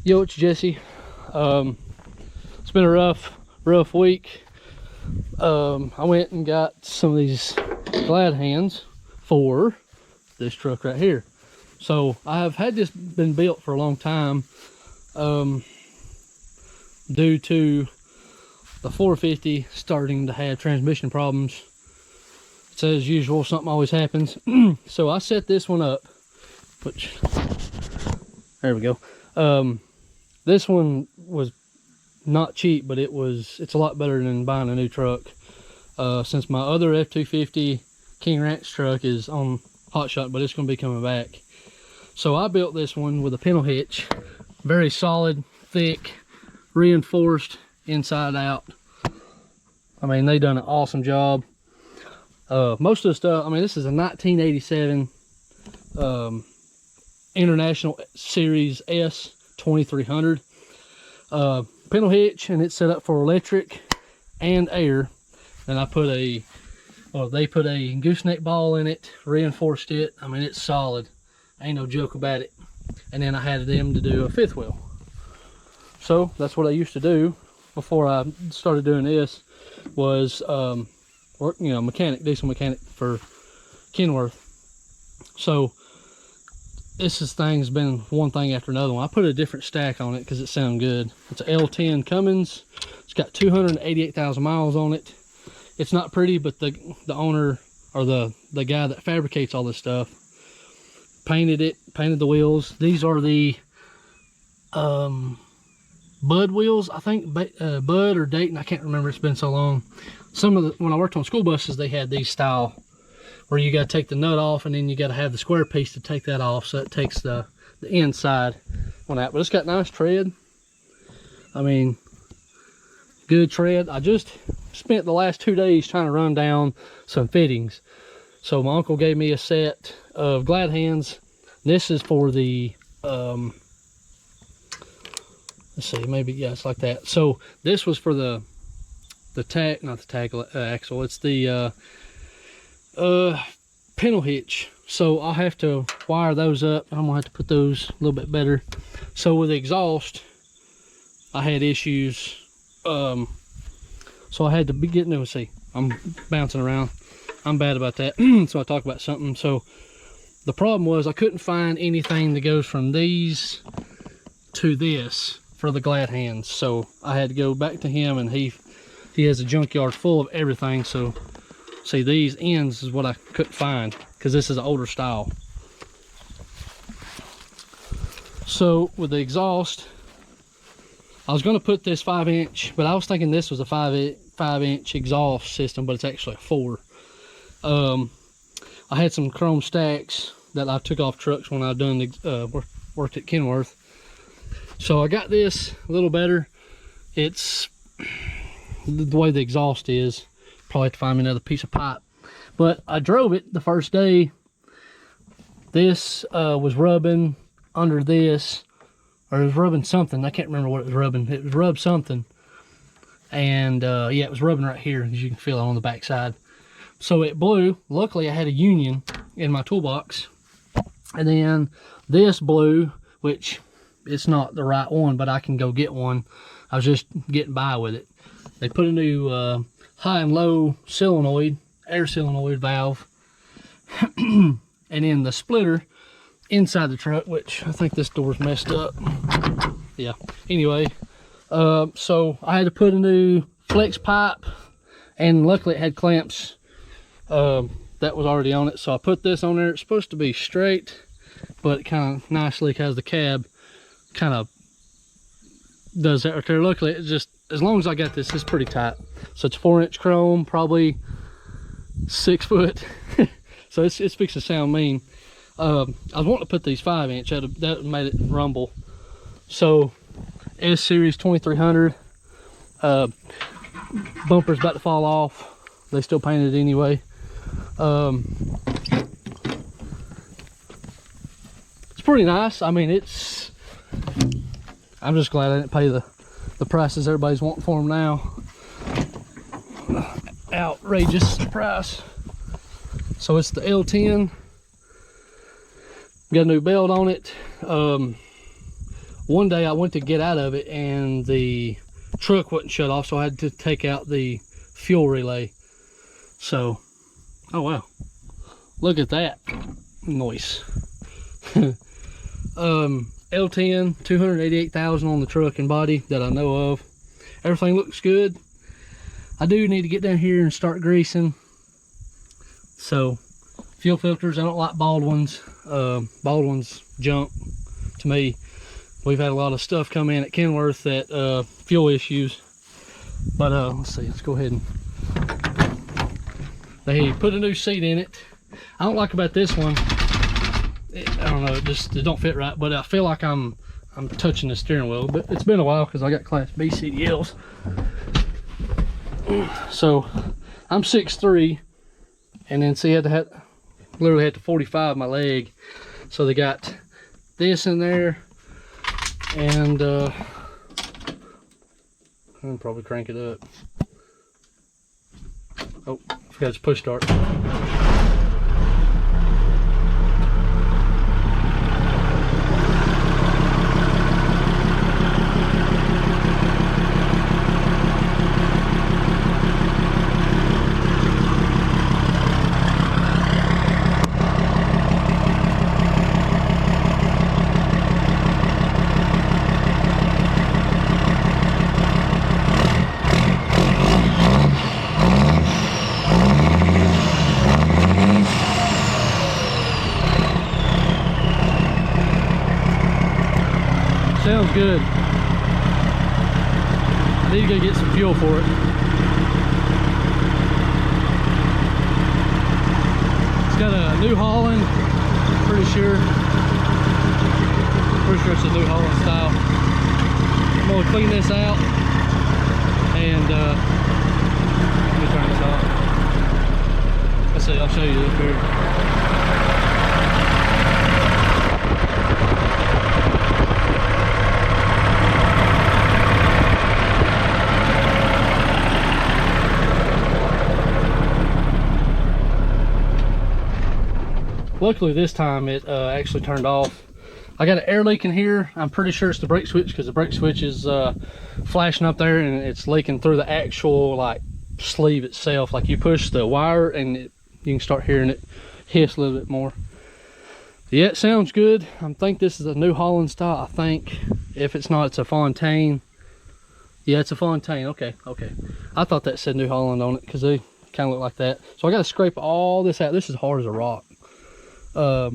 Yo, it's Jesse. It's been a rough week. I went and got some of these glad hands for this truck right here. So I have had this been built for a long time, due to the 450 starting to have transmission problems. It's as usual, something always happens. So I set this one up, which, there we go. This one was not cheap, but it's a lot better than buying a new truck. Since my other F-250 King Ranch truck is on hot shot, but it's going to be coming back. So I built this one with a pintle hitch, very solid, thick, reinforced inside out. I mean, they done an awesome job. Most of the stuff, I mean, this is a 1987 International Series S 2300 pintle hitch, and it's set up for electric and air. And I put they put a gooseneck ball in it, reinforced it. I mean, it's solid, ain't no joke about it. And then I had them to do a fifth wheel. So that's what I used to do before I started doing this, was work, you know, diesel mechanic for Kenworth. So this thing's been one thing after another one. I put a different stack on it because it sounded good. It's a L10 Cummins. It's got 288,000 miles on it. It's not pretty, but the owner, or the guy that fabricates all this stuff, painted the wheels. These are the Bud wheels, I think. Bud or Dayton, I can't remember, it's been so long. When I worked on school buses, they had these style where you got to take the nut off, and then you got to have the square piece to take that off, so it takes the inside on that. But it's got nice tread. I mean, good tread. I just spent the last 2 days trying to run down some fittings. So my uncle gave me a set of glad hands. This is for the let's see, maybe, yeah, it's like that. So this was for the axle. It's the pintle hitch. So I'll have to wire those up. I'm gonna have to put those a little bit better. So with the exhaust, I had issues. So I had to be getting to, see, I'm bouncing around. I'm bad about that. So I talk about something. So the problem was I couldn't find anything that goes from these to this for the glad hands. So I had to go back to him, and he has a junkyard full of everything. So see, these ends is what I couldn't find, because this is an older style. So with the exhaust, I was going to put this 5-inch, but I was thinking this was a 5-inch exhaust system, but it's actually a 4. I had some chrome stacks that I took off trucks when I worked at Kenworth. So I got this a little better. It's the way the exhaust is. Probably have to find me another piece of pipe. But I drove it the first day. This was rubbing under this, or it was rubbing something. I can't remember what it was rubbing. It was rubbed something. And yeah, it was rubbing right here, as you can feel it on the back side. So it blew. Luckily, I had a union in my toolbox. And then this blew, which it's not the right one, but I can go get one. I was just getting by with it. They put a new high and low solenoid, air solenoid valve, and then the splitter inside the truck, which I think this door's messed up. Yeah, anyway, so I had to put a new flex pipe, and luckily it had clamps that was already on it. So I put this on there. It's supposed to be straight, but it kind of nicely, because the cab kind of does that right there. Luckily, it's just, as long as I got this, it's pretty tight. So it's 4-inch chrome, probably 6 foot. So it's fixing to sound mean. I was wanting to put these 5-inch, that made it rumble. So S Series 2300, bumper's about to fall off. They still painted it anyway. It's pretty nice. I mean, I'm just glad I didn't pay the prices everybody's wanting for them now. Outrageous price. So it's the L10. Got a new belt on it. one day I went to get out of it and the truck wasn't shut off, so I had to take out the fuel relay. So, oh wow, look at that noise. L10, 288,000 on the truck and body that I know of. Everything looks good. I do need to get down here and start greasing. So, fuel filters, I don't like bald ones. Bald ones junk to me. We've had a lot of stuff come in at Kenworth that fuel issues. But let's see, let's go ahead and they put a new seat in it. I don't like about this one, I don't know, it don't fit right, but I feel like I'm touching the steering wheel. But it's been a while because I got Class B CDLs. So I'm 6'3", and then see, I literally had to 45 my leg. So they got this in there, and I can probably crank it up. Oh, forgot to push start. Sounds good. I need to go get some fuel for it. It's got a New Holland, pretty sure it's a New Holland style. I'm gonna clean this out and let me turn this off. Let's see, I'll show you this here. Luckily this time it actually turned off. I got an air leak in here. I'm pretty sure it's the brake switch because the brake switch is flashing up there and it's leaking through the actual like sleeve itself. Like you push the wire and you can start hearing it hiss a little bit more. Yeah, it sounds good. I think this is a New Holland style, I think. If it's not, it's a Fontaine. Yeah, it's a Fontaine. Okay. I thought that said New Holland on it because they kind of look like that. So I got to scrape all this out. This is hard as a rock. So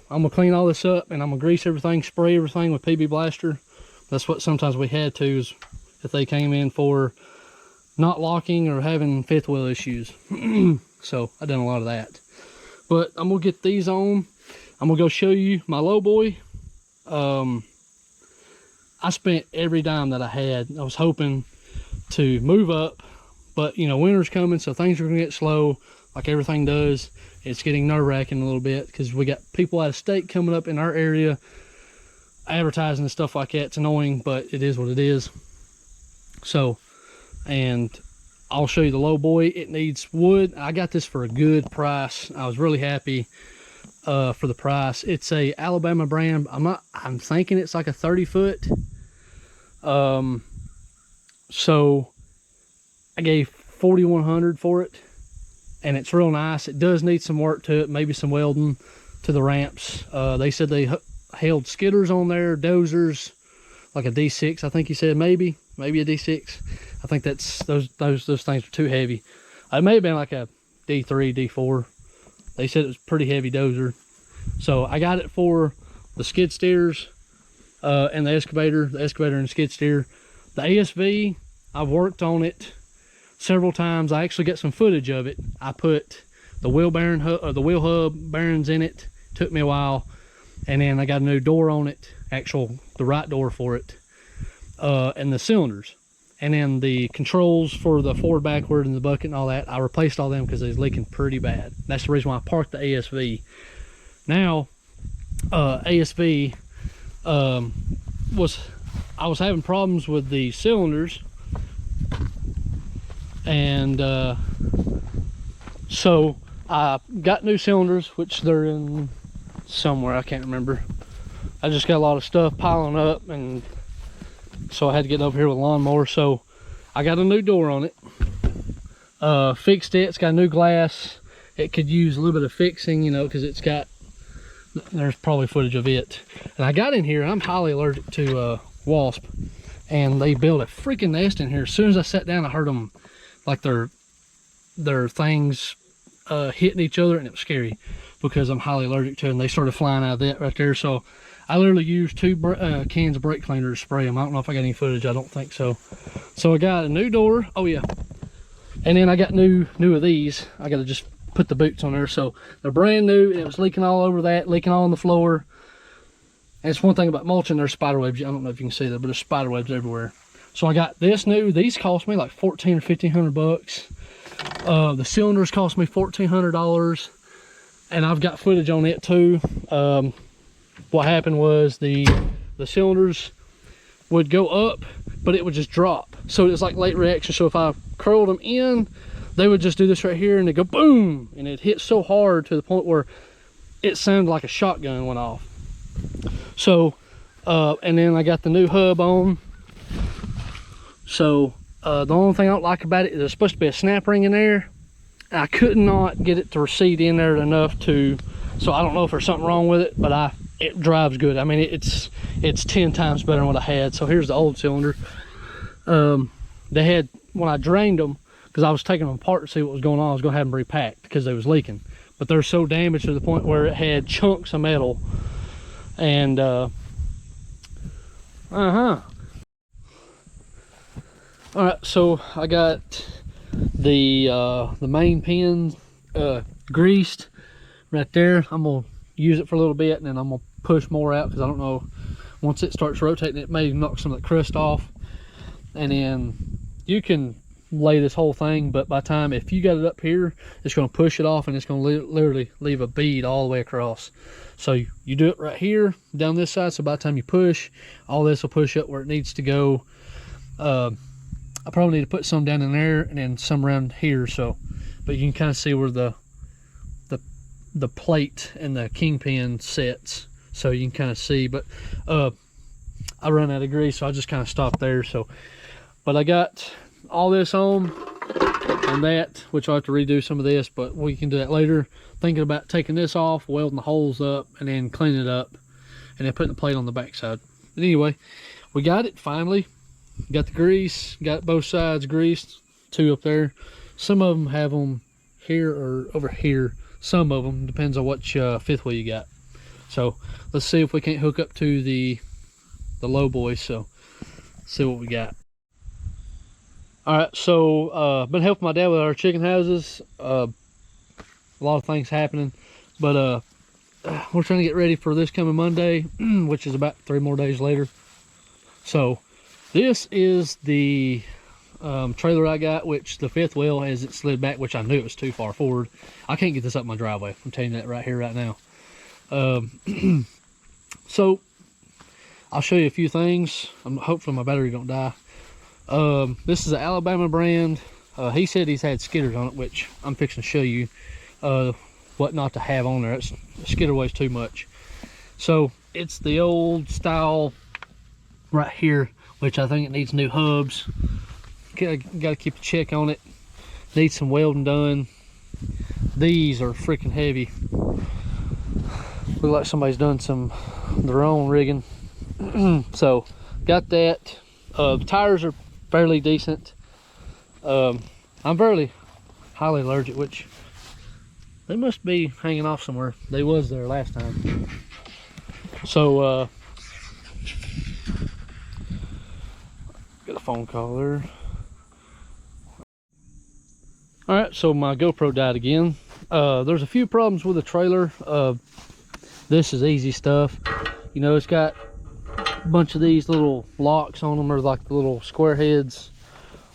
I'm gonna clean all this up and I'm gonna grease everything, spray everything with PB Blaster. That's what sometimes we had to, is if they came in for not locking or having fifth wheel issues. So I done a lot of that. But I'm gonna get these on. I'm gonna go show you my lowboy. I spent every dime that I had. I was hoping to move up, but you know, winter's coming, so things are gonna get slow like everything does. It's getting nerve-wracking a little bit because we got people out of state coming up in our area advertising and stuff like that. It's annoying, but it is what it is. So, and I'll show you the lowboy. It needs wood. I got this for a good price. I was really happy for the price. It's a Alabama brand. I'm thinking it's like a 30-foot. So I gave $4,100 for it. And it's real nice. It does need some work to it, maybe some welding to the ramps. They said they held skidders on there, dozers, like a D6. I think he said maybe a D6. I think that's those things are too heavy. It may have been like a D3, D4. They said it was pretty heavy dozer. So I got it for the skid steers and the excavator and the skid steer. The ASV, I've worked on it several times. I actually got some footage of it. I put the wheel bearing or the wheel hub bearings in it. Took me a while, and then I got a new door on it, the right door for it, and the cylinders, and then the controls for the forward, backward, and the bucket and all that. I replaced all them because they was leaking pretty bad. That's the reason why I parked the ASV. Now, ASV I was having problems with the cylinders. And so I got new cylinders, which they're in somewhere, I can't remember, I just got a lot of stuff piling up, and so I had to get over here with a lawnmower. So I got a new door on it, fixed it. It's got new glass. It could use a little bit of fixing, you know, because it's got, there's probably footage of it. And I got in here, I'm highly allergic to wasp, and they built a freaking nest in here. As soon as I sat down, I heard them, like their things hitting each other, and it was scary because I'm highly allergic to it, and they started flying out of that right there. So I literally used 2 cans of brake cleaner to spray them. I don't know if I got any footage. I don't think so. So I got a new door. Oh yeah. And then I got new of these. I got to just put the boots on there. So they're brand new, and it was leaking all over that, leaking all on the floor. And it's one thing about mulching, there's spider webs. I don't know if you can see that, but there's spider webs everywhere. So I got this new. These cost me like $1,400 or $1,500. The cylinders cost me $1,400, and I've got footage on it too. What happened was the cylinders would go up, but it would just drop. So it was like late reaction. So if I curled them in, they would just do this right here, and they go boom, and it hit so hard to the point where it sounded like a shotgun went off. So and then I got the new hub on. So the only thing I don't like about it is there's supposed to be a snap ring in there. I could not get it to recede in there enough to, so I don't know if there's something wrong with it, but it drives good. I mean, it's 10 times better than what I had. So here's the old cylinder. They had, when I drained them, because I was taking them apart to see what was going on, I was going to have them repacked because they was leaking. But they're so damaged to the point where it had chunks of metal. And all right, so I got the main pin greased right there. I'm gonna use it for a little bit, and then I'm gonna push more out, because I don't know, once it starts rotating, it may knock some of the crust off. And then you can lay this whole thing, but by the time, if you got it up here, it's going to push it off, and it's going to literally leave a bead all the way across. So you do it right here down this side, so by the time you push, all this will push up where it needs to go. I probably need to put some down in there, and then some around here, so, but you can kind of see where the plate and the kingpin sets, so you can kind of see. But I run out of grease, so I just kind of stopped there. So, but I got all this on that, which I'll have to redo some of this, but we can do that later. Thinking about taking this off, welding the holes up, and then cleaning it up, and then putting the plate on the back side. But anyway, we got it finally. Got the grease, got both sides greased, 2 up there. Some of them have them here or over here. Some of them, depends on what fifth wheel you got. So let's see if we can't hook up to the lowboy. So see what we got. All right, so been helping my dad with our chicken houses. A lot of things happening, but we're trying to get ready for this coming Monday, which is about 3 more days later. So this is the trailer I got, which the fifth wheel has it slid back, which I knew it was too far forward. I can't get this up my driveway. I'm telling you that right here, right now. So I'll show you a few things. Hopefully my battery don't die. This is an Alabama brand. He said he's had skidders on it, which I'm fixing to show you what not to have on there. It's, skidder weighs too much. So it's the old style right here, which I think it needs new hubs. Got to keep a check on it. Needs some welding done. These are freaking heavy. Look like somebody's done their own rigging. So got that. Tires are fairly decent. I'm fairly highly allergic, which they must be hanging off somewhere. They was there last time. So got a phone call there. All right, so my GoPro died again. There's a few problems with the trailer. This is easy stuff. You know, it's got a bunch of these little locks on them, or like the little square heads.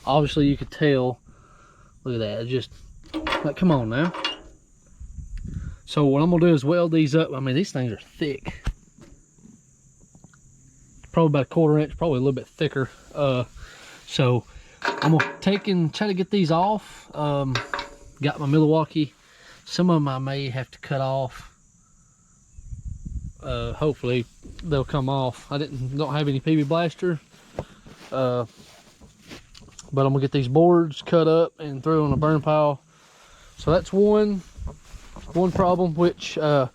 Obviously you could tell. Look at that, it's just like, come on now. So what I'm gonna do is weld these up. I mean, these things are thick. Probably about a 1/4 inch, probably a little bit thicker. So I'm gonna take and try to get these off. Got my Milwaukee. Some of them I may have to cut off. Hopefully they'll come off. I don't have any PB blaster, but I'm gonna get these boards cut up and throw on a burn pile. So that's one problem, which my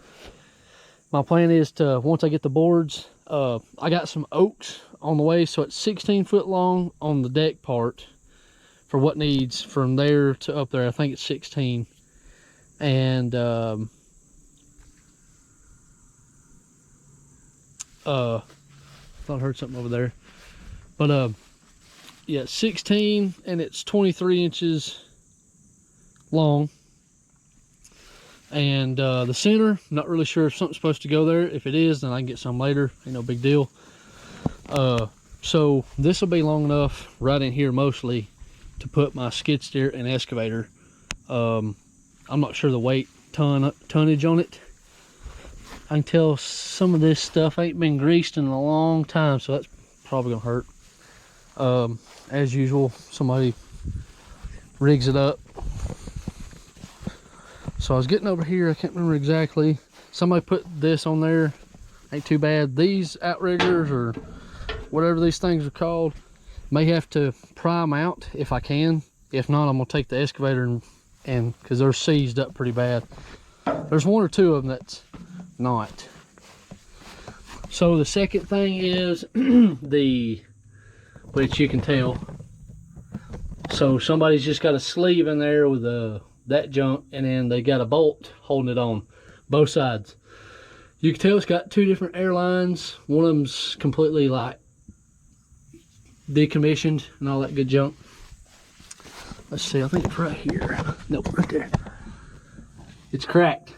plan is to, once I get the boards, I got some oaks on the way, so it's 16 foot long on the deck part for what needs from there to up there. I think it's 16. And I thought I heard something over there, but yeah, 16, and it's 23 inches long. And the center, not really sure if something's supposed to go there. If it is, then I can get some later, ain't no big deal. So this will be long enough right in here mostly to put my skid steer and excavator. I'm not sure the weight tonnage on it. I can tell some of this stuff ain't been greased in a long time, so that's probably gonna hurt. As usual, somebody rigs it up. So I was getting over here, I can't remember exactly. Somebody put this on there, ain't too bad. These outriggers, or whatever these things are called, may have to pry them out if I can. If not, I'm gonna take the excavator and because they're seized up pretty bad. There's one or two of them that's not. So the second thing is which you can tell. So somebody's just got a sleeve in there with that junk, and then they got a bolt holding it on both sides. You can tell it's got two different airlines. One of them's completely like decommissioned and all that good junk. Let's see, I think it's right here. Nope, right there. It's cracked.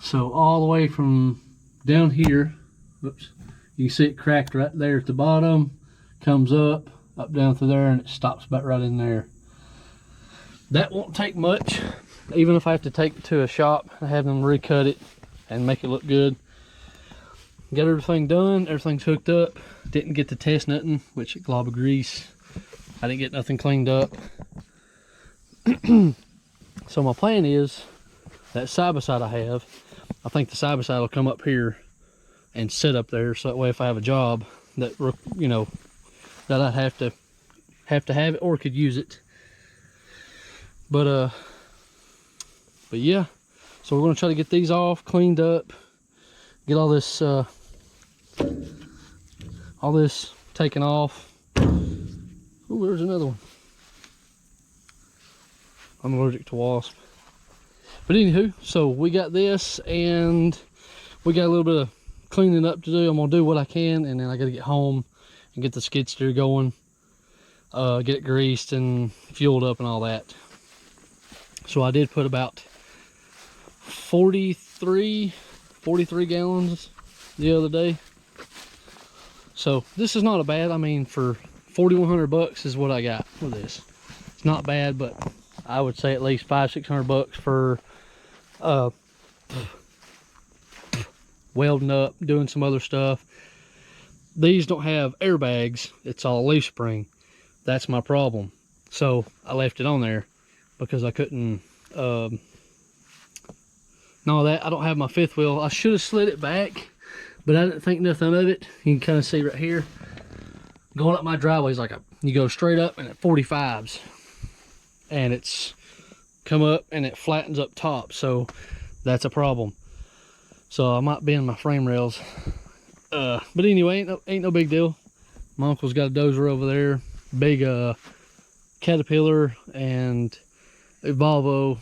So all the way from down here, whoops, you can see it cracked right there at the bottom, comes up down through there, and it stops back right in there. That won't take much, even if I have to take it to a shop and have them recut it and make it look good. Got everything done, everything's hooked up. Didn't get to test nothing, which a glob of grease. I didn't get nothing cleaned up. So my plan is, that side-by-side I have, I think the side-by-side will come up here and sit up there, so that way if I have a job that, you know, that I'd have to have it or could use it. But yeah, so we're gonna try to get these off, cleaned up, get all this taken off. Oh, there's another one. I'm allergic to wasps. But anywho, so we got this, and we got a little bit of cleaning up to do. I'm gonna do what I can, and then I gotta get home and get the skid steer going, get it greased and fueled up and all that. So I did put about 43 gallons the other day. So this is not a bad, I mean, for 4,100 bucks is what I got with this. It's not bad, but I would say at least 500-600 bucks for welding up, doing some other stuff. These don't have airbags, it's all leaf spring. That's my problem. So I left it on there because I couldn't no, that I don't have my fifth wheel. I should have slid it back, but I didn't think nothing of it. You can kind of see right here, going up my driveway is like you go straight up and at 45s, and it's come up and it flattens up top, so that's a problem. So I might bend my frame rails, but anyway, ain't no big deal. My uncle's got a dozer over there, big Caterpillar and a Volvo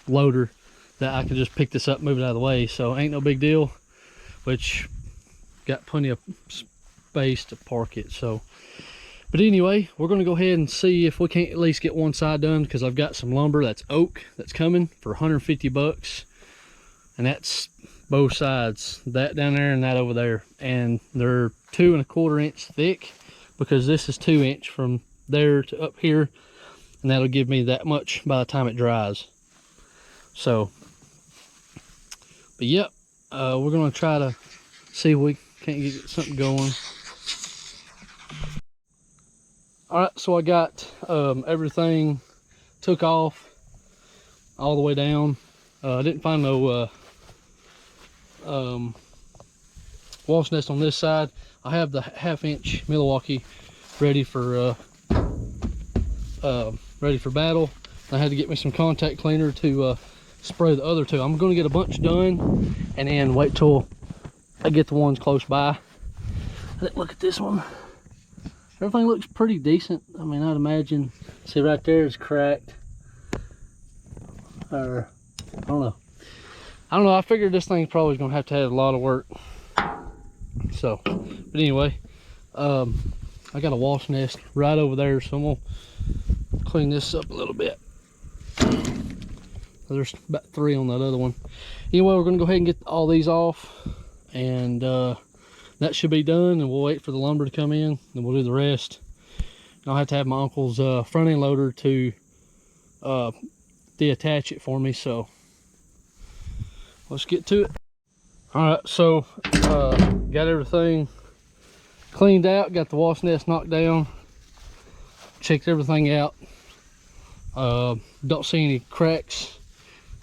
loader that I can just pick this up, move it out of the way, so ain't no big deal, which got plenty of space to park it. So but anyway, we're going to go ahead and see if we can't at least get one side done, because I've got some lumber that's oak that's coming for 150 bucks, and that's both sides, that down there and that over there, and they're 2 1/4 inch thick, because this is 2 inch from there to up here, and that'll give me that much by the time it dries. So but yep, we're gonna try to see if we can't get something going. All right, so I got everything took off all the way down. I didn't find no wasp nest on this side. I have the 1/2-inch Milwaukee ready for battle. I had to get me some contact cleaner to spray the other two. I'm going to get a bunch done and then wait till I get the ones close by. Look at this one. Everything looks pretty decent. I mean, I'd imagine, see right there is cracked. Or, I don't know. I figured this thing's probably going to have a lot of work. So, but anyway, I got a wasp nest right over there, so I'm going to clean this up a little bit. There's about 3 on that other one. Anyway, we're going to go ahead and get all these off, and that should be done, and we'll wait for the lumber to come in, and we'll do the rest. And I'll have to have my uncle's front end loader to deattach it for me, so let's get to it. All right, so got everything cleaned out, got the wasp nest knocked down, checked everything out. Don't see any cracks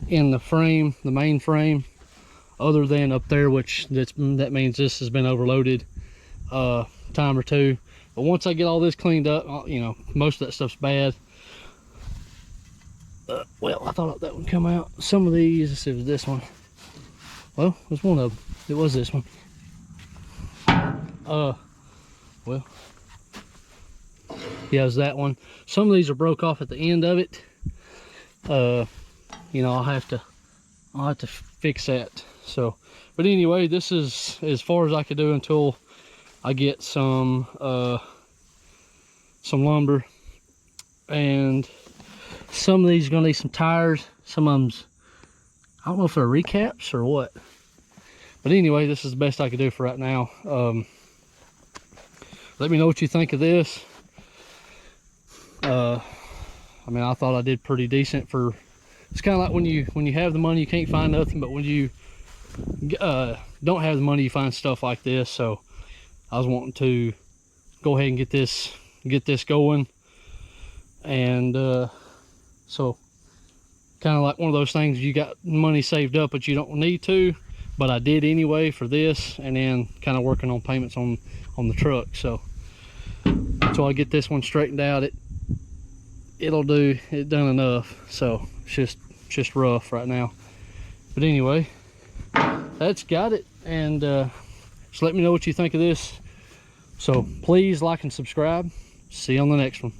in the frame, the main frame, other than up there, which that means this has been overloaded time or two. But once I get all this cleaned up, you know, most of that stuff's bad. Well, I thought that would come out. Some of these, let's see, it was this one. Well, it was one of them. It was this one. Well, yeah, it was that one. Some of these are broke off at the end of it. You know, I'll have to fix that. So, but anyway, this is as far as I could do until I get some lumber, and some of these are gonna need some tires. Some of them's, I don't know if they're recaps or what. But anyway, this is the best I could do for right now. Let me know what you think of this. I mean, I thought I did pretty decent for. It's kind of like when you have the money, you can't find nothing. But when you don't have the money, you find stuff like this. So I was wanting to go ahead and get this going, and so kind of like one of those things, you got money saved up but you don't need to, but I did anyway for this, and then kind of working on payments on the truck. So until I get this one straightened out, it'll do it done enough. So it's just rough right now. But anyway, that's got it. And just let me know what you think of this. So please like and subscribe. See you on the next one.